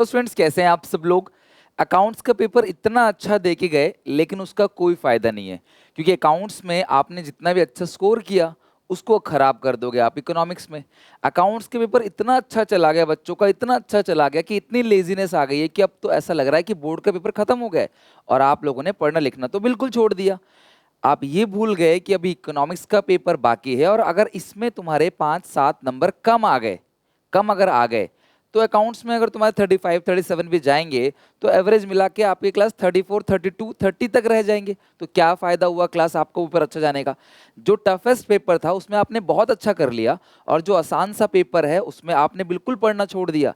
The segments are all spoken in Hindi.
तो स्टूडेंट्स कैसे हैं आप सब लोग। अकाउंट्स का पेपर इतना अच्छा दे के गए लेकिन उसका कोई फायदा नहीं है, क्योंकि अकाउंट्स में आपने जितना भी अच्छा स्कोर किया उसको खराब कर दोगे आप इकोनॉमिक्स में। अकाउंट्स के पेपर इतना अच्छा चला गया, बच्चों का इतना अच्छा चला गया कि इतनी लेजीनेस आ गई है कि अब तो ऐसा लग रहा है कि बोर्ड का पेपर खत्म हो गया है और आप लोगों ने पढ़ना लिखना तो बिल्कुल छोड़ दिया। आप ये भूल गए कि अभी इकोनॉमिक्स का पेपर बाकी है, और अगर इसमें तुम्हारे 5-7 नंबर कम आ गए, कम अगर आ गए, तो अकाउंट्स में अगर तुम्हारे 35-37 भी जाएंगे तो एवरेज मिला के आपकी क्लास 34-32-30 तक रह जाएंगे। तो क्या फायदा हुआ क्लास आपको ऊपर अच्छा जाने का। जो टफेस्ट पेपर था उसमें आपने बहुत अच्छा कर लिया, और जो आसान सा पेपर है उसमें आपने बिल्कुल पढ़ना छोड़ दिया।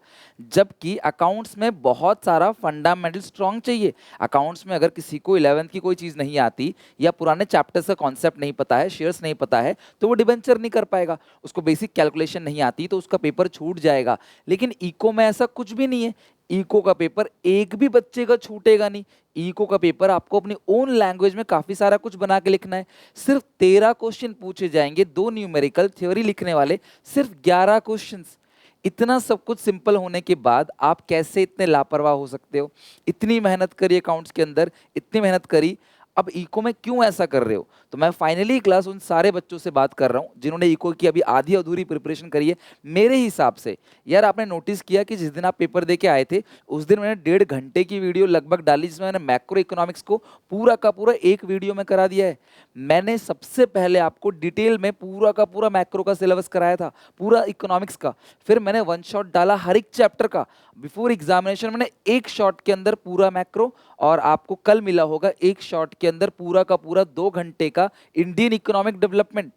जबकि अकाउंट्स में बहुत सारा फंडामेंटल स्ट्रांग चाहिए। अकाउंट्स में अगर किसी को 11th की कोई चीज़ नहीं आती या पुराने चैप्टर्स का कॉन्सेप्ट नहीं पता है, शेयर्स नहीं पता है, तो वो डिबेंचर नहीं कर पाएगा। उसको बेसिक कैलकुलेशन नहीं आती तो उसका पेपर छूट जाएगा। लेकिन इको में ऐसा कुछ भी नहीं है। इको का पेपर एक भी बच्चे का छूटेगा नहीं। इको का पेपर आपको अपनी ओन लैंग्वेज में काफी सारा कुछ बना के लिखना है। सिर्फ 13 क्वेश्चन पूछे जाएंगे, 2 न्यूमेरिकल थ्योरी लिखने वाले, सिर्फ 11 क्वेश्चंस। इतना सब कुछ सिंपल होने के बाद आप कैसे इतने लापरवाह हो सकते हो। इतनी मेहनत करी अकाउंट्स के अंदर, इतनी मेहनत करी, अब इको में क्यों ऐसा कर रहे हो। तो मैं फाइनली क्लास उन सारे बच्चों से बात कर रहा हूं जिन्होंने इको की अभी आधी अधूरी प्रिपरेशन करी है। मेरे हिसाब से यार, आपने नोटिस किया कि जिस दिन आप पेपर दे के आए थे उस दिन मैंने 1.5 घंटे की वीडियो लगभग डाली, जिसमें मैंने मैक्रो इकोनॉमिक्स को पूरा का पूरा एक वीडियो में करा दिया है। मैंने सबसे पहले आपको डिटेल में पूरा का पूरा मैक्रो का सिलेबस कराया था, पूरा इकोनॉमिक्स का। फिर मैंने वन शॉट डाला हर एक चैप्टर का। बिफोर एग्जामिनेशन मैंने एक शॉट के अंदर पूरा मैक्रो, और आपको कल मिला होगा एक शॉट के अंदर पूरा का पूरा 2 घंटे का इंडियन इकोनॉमिक डेवलपमेंट।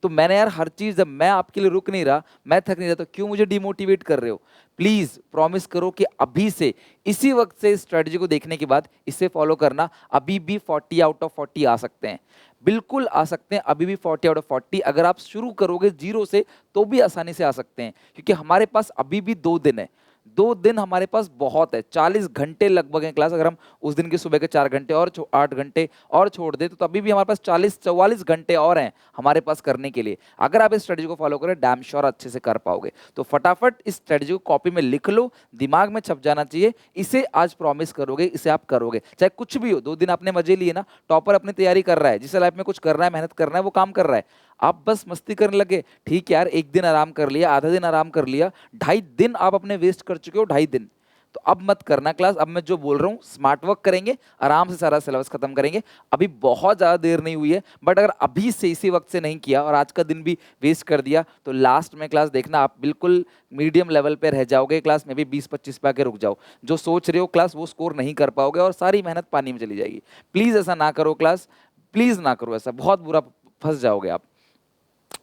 तो मैंने यार हर चीज, जब मैं आपके लिए रुक नहीं रहा, मैं थक नहीं रहा, तो क्यों मुझे डिमोटिवेट कर रहे हो। प्लीज प्रॉमिस करो कि अभी से, इसी वक्त से स्ट्रेटजी को देखने के बाद इसे फॉलो करना। अभी भी 40 आउट ऑफ 40 आ सकते हैं, बिल्कुल आ सकते हैं। अभी भी 40 आउट ऑफ 40 अगर आप शुरू करोगे जीरो से तो भी आसानी से आ सकते हैं, क्योंकि हमारे पास अभी भी 2 दिन है। 2 दिन हमारे पास बहुत है, 40 घंटे लगभग है क्लास। अगर हम उस दिन के सुबह के 4 घंटे और 8 घंटे और छोड़ दे तो अभी भी हमारे पास 40-44 घंटे और हैं हमारे पास करने के लिए। अगर आप इस स्ट्रेटजी को फॉलो करें, डैम श्योर अच्छे से कर पाओगे। तो फटाफट इस स्ट्रेटजी को कॉपी में लिख लो, दिमाग में छप जाना चाहिए। इसे आज प्रॉमिस करोगे, इसे आप करोगे, चाहे कुछ भी हो। 2 दिन आपने मजे लिए ना, टॉपर अपनी तैयारी कर रहा है, जिसे लाइफ में कुछ करना है, मेहनत करना है, वो काम कर रहा है। आप बस मस्ती करने लगे, ठीक है यार, एक दिन आराम कर लिया, आधा दिन आराम कर लिया, 2.5 दिन आप अपने वेस्ट कर चुके हो, 2.5 दिन। तो अब मत करना क्लास। अब मैं जो बोल रहा हूँ स्मार्ट वर्क करेंगे, आराम से सारा सिलेबस खत्म करेंगे। अभी बहुत ज्यादा देर नहीं हुई है, बट अगर अभी से इसी वक्त से नहीं किया और आज का दिन भी वेस्ट कर दिया तो लास्ट में क्लास देखना आप बिल्कुल मीडियम लेवल पे रह जाओगे। क्लास में भी 20-25 पे आके रुक जाओ। जो सोच रहे हो क्लास वो स्कोर नहीं कर पाओगे और सारी मेहनत पानी में चली जाएगी। प्लीज ऐसा ना करो क्लास, प्लीज ना करो ऐसा, बहुत बुरा फंस जाओगे आप।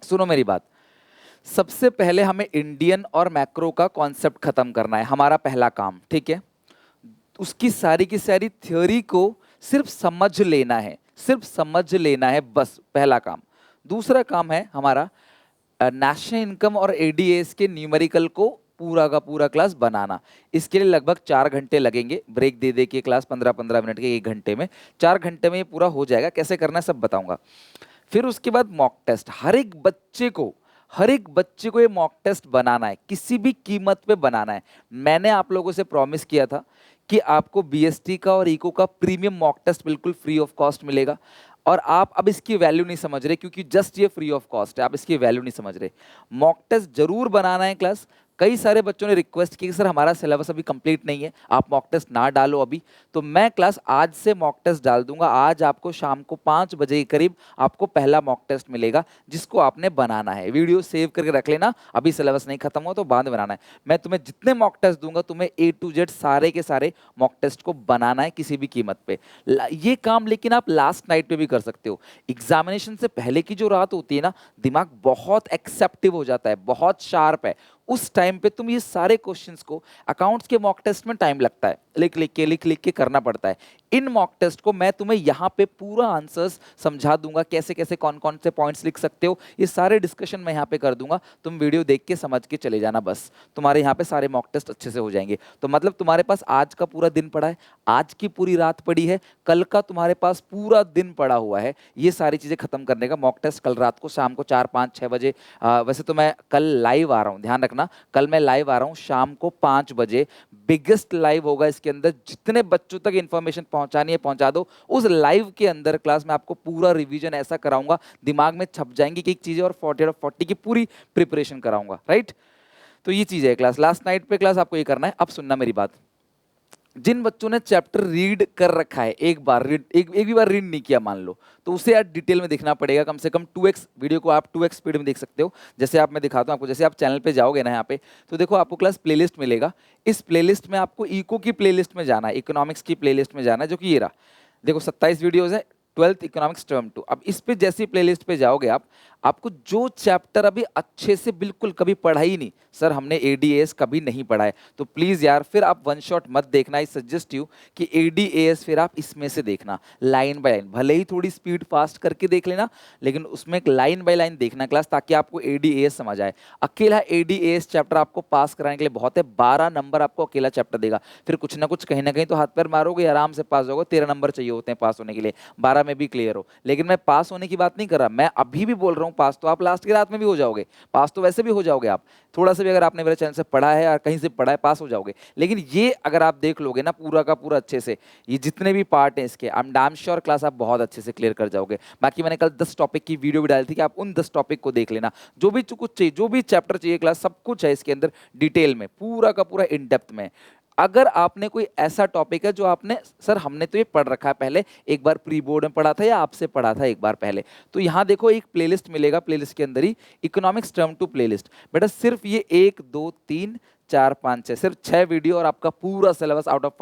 सुनो मेरी बात, सबसे पहले हमें इंडियन और मैक्रो का कॉन्सेप्ट खत्म करना है, हमारा पहला काम, ठीक है। उसकी सारी की सारी थ्योरी को सिर्फ समझ लेना है, सिर्फ समझ लेना है, बस पहला काम। दूसरा काम है हमारा नेशनल इनकम और एडीएस के न्यूमेरिकल को पूरा का पूरा क्लास बनाना। इसके लिए लगभग 4 घंटे लगेंगे, ब्रेक दे दे के क्लास 15-15 मिनट के, 1 घंटे में। 4 घंटे में ये पूरा हो जाएगा। कैसे करना है सब बताऊंगा। फिर उसके बाद मॉक टेस्ट, हर एक बच्चे को ये मॉक टेस्ट बनाना है, किसी भी कीमत पे बनाना है। मैंने आप लोगों से प्रॉमिस किया था कि आपको बीएसटी का और इको का प्रीमियम मॉक टेस्ट बिल्कुल फ्री ऑफ कॉस्ट मिलेगा, और आप अब इसकी वैल्यू नहीं समझ रहे, क्योंकि जस्ट ये फ्री ऑफ कॉस्ट है, आप इसकी वैल्यू नहीं समझ रहे। मॉक टेस्ट जरूर बनाना है क्लास। कई सारे बच्चों ने रिक्वेस्ट की कि सर हमारा सिलेबस अभी कंप्लीट नहीं है, आप मॉक टेस्ट ना डालो अभी। तो मैं क्लास आज से मॉक टेस्ट डाल दूंगा। आज आपको शाम को 5 बजे के करीब आपको पहला मॉक टेस्ट मिलेगा, जिसको आपने बनाना है। वीडियो सेव करके रख लेना, अभी सिलेबस नहीं खत्म हो तो बाद में बनाना है। मैं तुम्हें जितने मॉक टेस्ट दूंगा, तुम्हें A to Z सारे के सारे मॉक टेस्ट को बनाना है किसी भी कीमत पे। ये काम लेकिन आप लास्ट नाइट पे भी कर सकते हो। एग्जामिनेशन से पहले की जो रात होती है ना, दिमाग बहुत एक्सेप्टिव हो जाता है, बहुत शार्प है। उस टाइम पे तुम ये सारे क्वेश्चंस को, अकाउंट्स के मॉक टेस्ट में टाइम लगता है, लिख लिख के करना पड़ता है। इन मॉक टेस्ट को मैं तुम्हें यहाँ पे पूरा आंसर्स समझा दूंगा, कैसे कैसे कौन कौन से पॉइंट्स लिख सकते हो, ये सारे डिस्कशन मैं यहाँ पे कर दूंगा। तुम वीडियो देख के समझ के चले जाना, बस तुम्हारे यहाँ पे सारे मॉक टेस्ट अच्छे से हो जाएंगे। तो मतलब तुम्हारे पास आज का पूरा दिन पड़ा है, आज की पूरी रात पड़ी है, कल का तुम्हारे पास पूरा दिन पड़ा हुआ है ये सारी चीजें खत्म करने का। मॉक टेस्ट कल रात को शाम को 4 5 6 बजे, वैसे तो मैं कल लाइव आ रहा हूँ, ध्यान रखना, कल मैं लाइव आ रहा हूँ शाम को 5 बजे। बिगेस्ट लाइव होगा, इसके अंदर जितने बच्चों तक इंफॉर्मेशन पहुंचानी है पहुंचा दो। उस लाइव के अंदर क्लास में आपको पूरा रिवीजन ऐसा कराऊंगा, दिमाग में छप जाएंगी कि एक चीजें, और 40 की पूरी प्रिपरेशन कराऊंगा, राइट। तो ये चीज है क्लास, लास्ट नाइट पे क्लास आपको ये करना है। अब सुनना मेरी बात, जिन बच्चों ने चैप्टर रीड कर रखा है, एक बार रीड, एक भी बार रीड नहीं किया मान लो, तो उसे यार डिटेल में देखना पड़ेगा, कम से कम 2x वीडियो को आप 2x स्पीड में देख सकते हो। जैसे आप, मैं दिखाता हूँ आपको, जैसे आप चैनल पे जाओगे ना यहाँ पे, तो देखो आपको क्लास प्लेलिस्ट मिलेगा। इस प्लेलिस्ट में आपको इको की प्लेलिस्ट में जाना है, इकोनॉमिक्स की प्लेलिस्ट में जाना है, जो कि ये रहा, देखो 27 वीडियोज है, 12th इकोनॉमिक्स टर्म 2। अब इस पे जैसी प्लेलिस्ट पे जाओगे आप, आपको जो चैप्टर अभी अच्छे से बिल्कुल कभी पढ़ा ही नहीं, सर हमने एडीएएस कभी नहीं पढ़ा है, तो प्लीज यार फिर आप वन शॉट मत देखना। आई सजेस्ट यू कि एडीएएस फिर आप इसमें से देखना लाइन बाय लाइन, भले ही थोड़ी स्पीड फास्ट करके देख लेना, लेकिन उसमें एक लाइन बाय लाइन देखना क्लास, ताकि आपको एडीएएस समझ आए। अकेला एडीएएस चैप्टर आपको पास कराने के लिए बहुत है, 12 नंबर आपको अकेला चैप्टर देगा, फिर कुछ ना कुछ कहीं ना कहीं तो हाथ पैर मारोगे, आराम से पास होगा। 13 नंबर चाहिए होते हैं पास होने के लिए, 12 में भी क्लियर हो। लेकिन मैं पास होने की बात नहीं कर रहा, मैं अभी भी बोल रहा हूँ पास तो आप लास्ट की रात में भी हो जाओगे, पास तो वैसे भी हो जाओगे आप, थोड़ा सा भी अगर आपने मेरे चैनल से पढ़ा है और कहीं से पढ़ा है पास हो जाओगे। लेकिन ये अगर आप देख लोगे ना पूरा का पूरा अच्छे से, ये जितने भी पार्ट हैं इसके, I am damn sure class आप बहुत अच्छे से क्लियर कर जाओगे। बाकी मैंने कल 10 टॉपिक की वीडियो भी डाली थी कि आप उन 10 टॉपिक को देख लेना, जो भी कुछ चाहिए, जो भी चैप्टर चाहिए क्लास, सब कुछ है इसके अंदर डिटेल में, पूरा का पूरा इन डेप्थ में। अगर आपने कोई ऐसा टॉपिक है जो आपने, सर हमने तो ये पढ़ रखा है पहले, एक बार प्री बोर्ड में पढ़ा था या आपसे पढ़ा था एक बार पहले, तो यहाँ देखो एक प्लेलिस्ट मिलेगा, प्लेलिस्ट के अंदर ही इकोनॉमिक्स टर्म 2 प्लेलिस्ट। बेटा सिर्फ ये 1 2 3 4 5 6, सिर्फ 6 वीडियो और आपका पूरा सिलेबस आउट ऑफ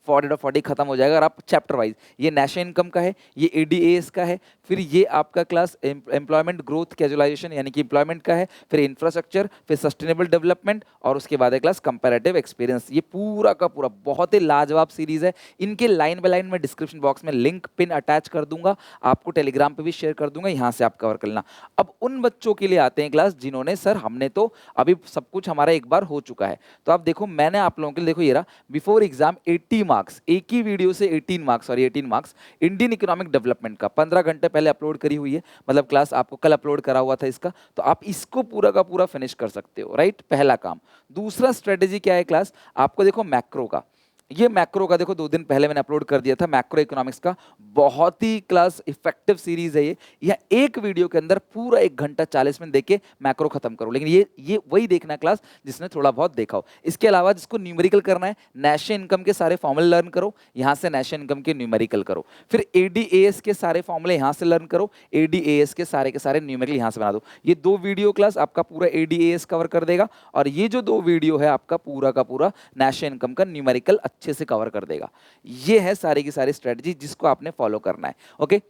40 खत्म हो जाएगा। और आप चैप्टर वाइज, ये नेशनल इनकम का है, ये एडीएएस का है, फिर ये आपका क्लास एम्प्लॉयमेंट ग्रोथ कैजुअलाइजेशन यानी कि एम्प्लॉयमेंट का है, फिर इंफ्रास्ट्रक्चर, फिर सस्टेनेबल डेवलपमेंट, और उसके बाद है क्लास कंपैरेटिव एक्सपीरियंस। ये पूरा का पूरा बहुत ही लाजवाब सीरीज है। इनके लाइन बाय लाइन में डिस्क्रिप्शन बॉक्स में लिंक पिन अटैच कर दूंगा, आपको टेलीग्राम पे भी शेयर कर दूंगा, यहाँ से आप कवर कर लेना। अब उन बच्चों के लिए आते हैं क्लास जिन्होंने, सर हमने तो अभी सब कुछ हमारा एक बार हो चुका है, तो आप देखो मैंने आप लोगों के लिए, देखो ये रहा बिफोर एग्जाम 80 मार्क्स, एक ही वीडियो से 18 marks, sorry 18 marks Indian economic development का 15 घंटे पहले अपलोड करी हुई है, मतलब क्लास आपको कल अपलोड करा हुआ था इसका, तो आप इसको पूरा का पूरा फिनिश कर सकते हो, राइट, पहला काम। दूसरा स्ट्रेटेजी क्या है क्लास, आपको देखो मैक्रो का, ये मैक्रो का देखो 2 दिन पहले मैंने अपलोड कर दिया था, मैक्रो इकोनॉमिक्स का बहुत ही क्लास इफेक्टिव सीरीज है ये। यह एक वीडियो के अंदर पूरा 1 घंटा 40 मिनट देके मैक्रो खत्म करो, लेकिन ये वही देखना क्लास जिसने थोड़ा बहुत देखा हो। इसके अलावा जिसको न्यूमेरिकल करना है, नेशनल इनकम के सारे फॉर्मूले लर्न करो, यहाँ से नेशनल इनकम के न्यूमेरिकल करो, फिर एडीएएस के सारे फॉर्मूले यहाँ से लर्न करो, एडीएएस के सारे न्यूमेरिकल यहाँ से बना दो। ये 2 वीडियो क्लास आपका पूरा एडीएएस कवर कर देगा, और ये जो 2 वीडियो है आपका पूरा का पूरा नेशनल इनकम का न्यूमेरिकल अच्छे से कवर कर देगा। ये है सारी की सारी स्ट्रेटजी जिसको आपने फॉलो करना है, ओके।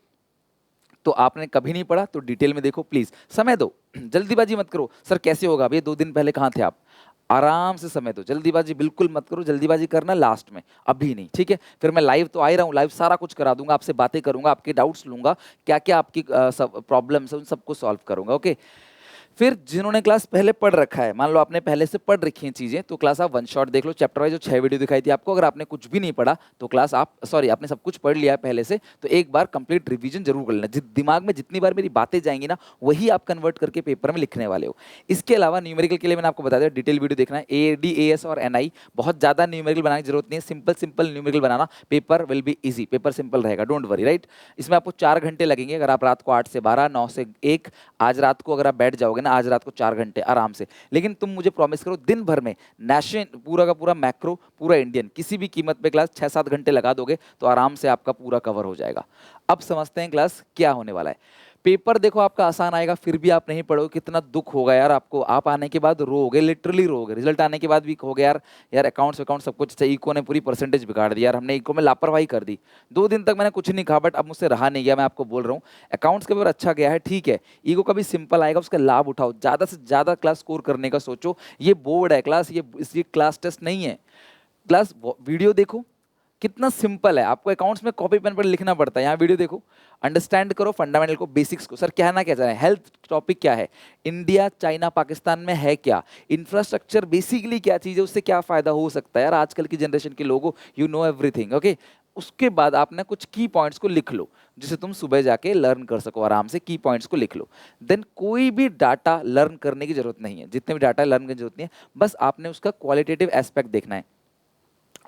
तो आपने कभी नहीं पढ़ा तो डिटेल में देखो, प्लीज समय दो, जल्दीबाजी मत करो। सर कैसे होगा, अभी 2 दिन पहले कहां थे आप, आराम से समय दो, जल्दीबाजी बिल्कुल मत करो, जल्दीबाजी करना लास्ट में, अभी नहीं, ठीक है। फिर मैं लाइव तो आ ही रहा हूँ, लाइव सारा कुछ करा दूंगा, आपसे बातें करूंगा, आपके डाउट्स लूंगा, क्या क्या आपकी प्रॉब्लम्स है उन सबको सॉल्व करूंगा, ओके। फिर जिन्होंने क्लास पहले पढ़ रखा है, मान लो आपने पहले से पढ़ रखी हैं चीजें, तो क्लास आप वन शॉट देख लो, चैप्टर वाइज जो 6 वीडियो दिखाई थी आपको। अगर आपने कुछ भी नहीं पढ़ा तो क्लास आप, सॉरी आपने सब कुछ पढ़ लिया है पहले से, तो एक बार कंप्लीट रिवीजन जरूर कर लेना। दिमाग में जितनी बार मेरी बातें जाएंगी ना, वही आप कन्वर्ट करके पेपर में लिखने वाले हो। इसके अलावा न्यूमेरिकल के लिए मैंने आपको बता दिया, डिटेल वीडियो देखना है, एडीएएस और एनआई, बहुत ज्यादा न्यूमेरिकल बनाने की जरूरत नहीं है, simple numerical banana, paper will be easy, paper simple रहेगा, डोंट वरी, राइट। इसमें आपको 4 घंटे लगेंगे, अगर आप रात को 8 से 12, 9 से 1, आज रात को अगर आप बैठ जाओगे ना, आज रात को 4 घंटे आराम से। लेकिन तुम मुझे प्रॉमिस करो दिन भर में नेशनल पूरा का पूरा मैक्रो, पूरा इंडियन, किसी भी कीमत पे क्लास 6-7 घंटे लगा दोगे तो आराम से आपका पूरा कवर हो जाएगा। अब समझते हैं क्लास क्या होने वाला है। पेपर देखो आपका आसान आएगा, फिर भी आप नहीं पढ़ोगे, कितना दुख होगा यार आपको, आप आने के बाद रोगे, लिटरली रोगे, रिजल्ट आने के बाद भी कहोगे यार यार अकाउंट्स सब कुछ सही, इको ने पूरी परसेंटेज बिगाड़ दी यार, हमने इको में लापरवाही कर दी। 2 दिन तक मैंने कुछ नहीं कहा, बट अब मुझसे रहा नहीं गया, मैं आपको बोल रहा हूँ अकाउंट्स का पेपर अच्छा गया है, ठीक है, ईगो का भी सिंपल आएगा, उसका लाभ उठाओ, ज़्यादा से ज़्यादा क्लास स्कोर करने का सोचो। ये बोर्ड है क्लास, ये क्लास टेस्ट नहीं है। क्लास वीडियो देखो, कितना सिंपल है, आपको अकाउंट्स में कॉपी पेन पर लिखना पड़ता है। यहाँ वीडियो देखो, अंडरस्टैंड करो फंडामेंटल को, बेसिक्स को। सर कहना क्या चाह रहे हैं, हेल्थ टॉपिक क्या है, इंडिया चाइना पाकिस्तान में है क्या, इंफ्रास्ट्रक्चर बेसिकली क्या चीज़ है, उससे क्या फायदा हो सकता है। यार आजकल की जनरेशन के लोगों, यू नो एवरीथिंग, ओके। उसके बाद आपने कुछ की पॉइंट्स को लिख लो, जिसे तुम सुबह जाके लर्न कर सको आराम से। की पॉइंट्स को लिख लो, देन कोई भी डाटा लर्न करने की जरूरत नहीं है, जितने भी डाटा लर्न करने की जरूरत नहीं है, बस आपने उसका क्वालिटेटिव एस्पेक्ट देखना है।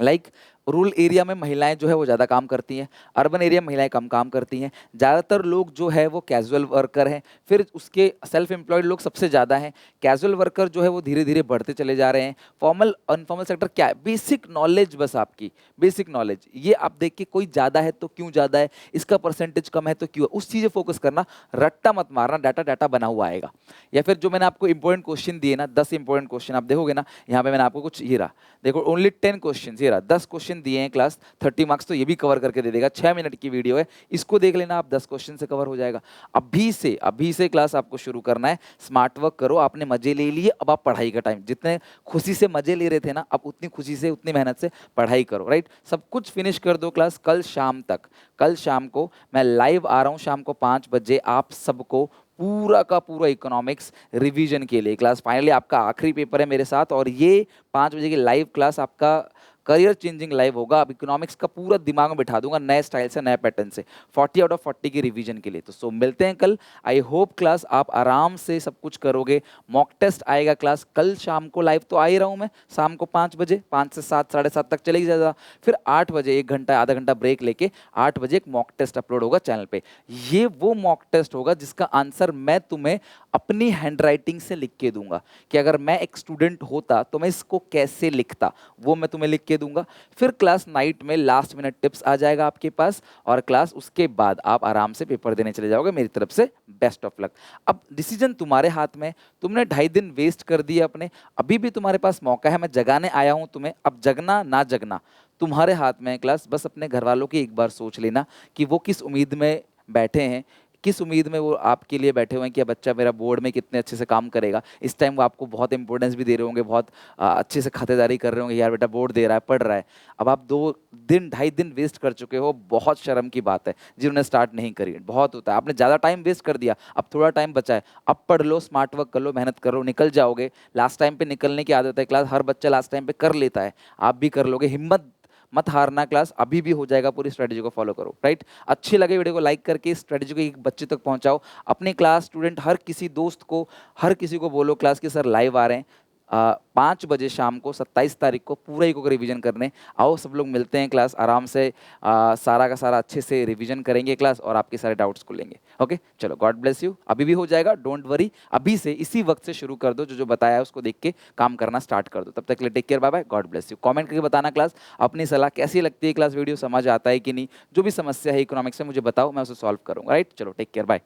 लाइक रूरल एरिया में महिलाएं जो है वो ज़्यादा काम करती हैं, अर्बन एरिया में महिलाएं कम काम करती हैं, ज़्यादातर लोग जो है वो कैजुअल वर्कर हैं, फिर उसके सेल्फ एम्प्लॉयड लोग सबसे ज़्यादा हैं, कैजुअल वर्कर जो है वो धीरे धीरे बढ़ते चले जा रहे हैं, फॉर्मल अनफॉर्मल सेक्टर क्या है, बेसिक नॉलेज, बस आपकी बेसिक नॉलेज। ये आप देख के कोई ज़्यादा है तो क्यों ज़्यादा है, इसका परसेंटेज कम है तो क्यों है, उस चीज़ें फोकस करना, रट्टा मत मारना, डाटा डाटा बना हुआ आएगा। या फिर जो मैंने आपको इंपॉर्टेंट क्वेश्चन दिए ना, 10 इंपॉर्टेंट क्वेश्चन आप देखोगे ना, यहाँ पे मैंने आपको कुछ ये रहा, देखो ओनली 10 क्वेश्चन, ये रहा 10 क्वेश्चन दिए हैं क्लास, 30 मार्क्स तो ये भी कवर करके दे देगा। 6 मिनट की वीडियो है, इसको देख लेना आप, 10 क्वेश्चन से कवर हो जाएगा। अभी से क्लास आपको शुरू करना है, स्मार्ट वर्क करो, आपने मजे ले लिए, अब आप पढ़ाई का टाइम, जितने खुशी से मजे ले रहे थे ना, अब उतनी खुशी से उतनी मेहनत से पढ़ाई करो, राइट। सब कुछ फिनिश कर दो क्लास कल शाम तक। कल शाम को मैं लाइव आ रहा हूँ शाम को 5 बजे, आप सबको पूरा का पूरा इकोनॉमिक्स रिवीजन के लिए। क्लास फाइनली आपका आखिरी पेपर है मेरे साथ, और ये 5 बजे की लाइव क्लास आपका करियर चेंजिंग लाइव होगा। अब इकोनॉमिक्स का पूरा दिमाग में बिठा दूंगा, नए स्टाइल से, नए पैटर्न से, 40 आउट ऑफ 40 की रिवीजन के लिए। तो सो मिलते हैं कल। आई होप क्लास आप आराम से सब कुछ करोगे। मॉक टेस्ट आएगा क्लास कल शाम को, लाइव तो आ ही रहा हूँ मैं, शाम को 5 बजे, 5 से 7, 7:30 तक चलेगी ज़्यादा। फिर 8 बजे 1 घंटा आधा घंटा ब्रेक लेके 8 बजे एक मॉक टेस्ट अपलोड होगा चैनल पे। ये वो मॉक टेस्ट होगा जिसका आंसर मैं तुम्हें अपनी हैंडराइटिंग से लिख के दूंगा, कि अगर मैं एक स्टूडेंट होता तो मैं इसको कैसे लिखता, वो मैं तुम्हें लिख के दूंगा। फिर क्लास नाइट में लास्ट मिनट टिप्स आ जाएगा आपके पास, और क्लास उसके बाद आप आराम से पेपर देने चले जाओगे। मेरी तरफ से बेस्ट ऑफ लक। अब डिसीजन तुम्हारे हाथ में, तुमने 2.5 दिन वेस्ट कर दिए अपने, अभी भी तुम्हारे पास मौका है, मैं जगाने आया हूं तुम्हें। अब जगना ना जगना तुम्हारे हाथ में है क्लास। बस अपने घर वालों की एक बार सोच लेना कि वो किस उम्मीद में बैठे हैं, किस उम्मीद में वो आपके लिए बैठे हुए हैं कि बच्चा मेरा बोर्ड में कितने अच्छे से काम करेगा। इस टाइम वो आपको बहुत इंपॉर्टेंस भी दे रहे होंगे, बहुत अच्छे से खातेदारी कर रहे होंगे, यार बेटा बोर्ड दे रहा है, पढ़ रहा है। अब आप 2 दिन 2.5 दिन वेस्ट कर चुके हो, बहुत शर्म की बात है जिन्होंने स्टार्ट नहीं करी। बहुत होता है, आपने ज़्यादा टाइम वेस्ट कर दिया, अब थोड़ा टाइम बचा है, अब पढ़ लो, स्मार्ट वर्क कर लो, मेहनत करो, निकल जाओगे। लास्ट टाइम पे निकलने की आदत है क्लास, हर बच्चा लास्ट टाइम पे कर लेता है, आप भी कर लोगे। हिम्मत मत हारना क्लास, अभी भी हो जाएगा। पूरी स्ट्रेटजी को फॉलो करो, राइट। अच्छी लगे वीडियो को लाइक करके इस स्ट्रेटजी को एक बच्चे तक पहुंचाओ। अपने क्लास स्टूडेंट, हर किसी दोस्त को, हर किसी को बोलो क्लास के सर लाइव आ रहे हैं 5 बजे शाम को, 27 तारीख को, पूरा इको रिवीजन करने आओ। सब लोग मिलते हैं क्लास, आराम से सारा का सारा अच्छे से रिवीजन करेंगे क्लास, और आपके सारे डाउट्स को लेंगे। ओके चलो, गॉड ब्लेस यू। अभी भी हो जाएगा, डोंट वरी। अभी से इसी वक्त से शुरू कर दो, जो जो बताया है उसको देख के काम करना स्टार्ट कर दो। तब तक के लिए take care, bye bye, God bless you. Comment करके बताना क्लास अपनी सलाह कैसी लगती है, क्लास वीडियो समझ आता है कि नहीं, जो भी समस्या है इकोनॉमिक्स में मुझे बताओ, मैं उसे सॉल्व करूँगा, राइट। चलो टेक केयर, बाय।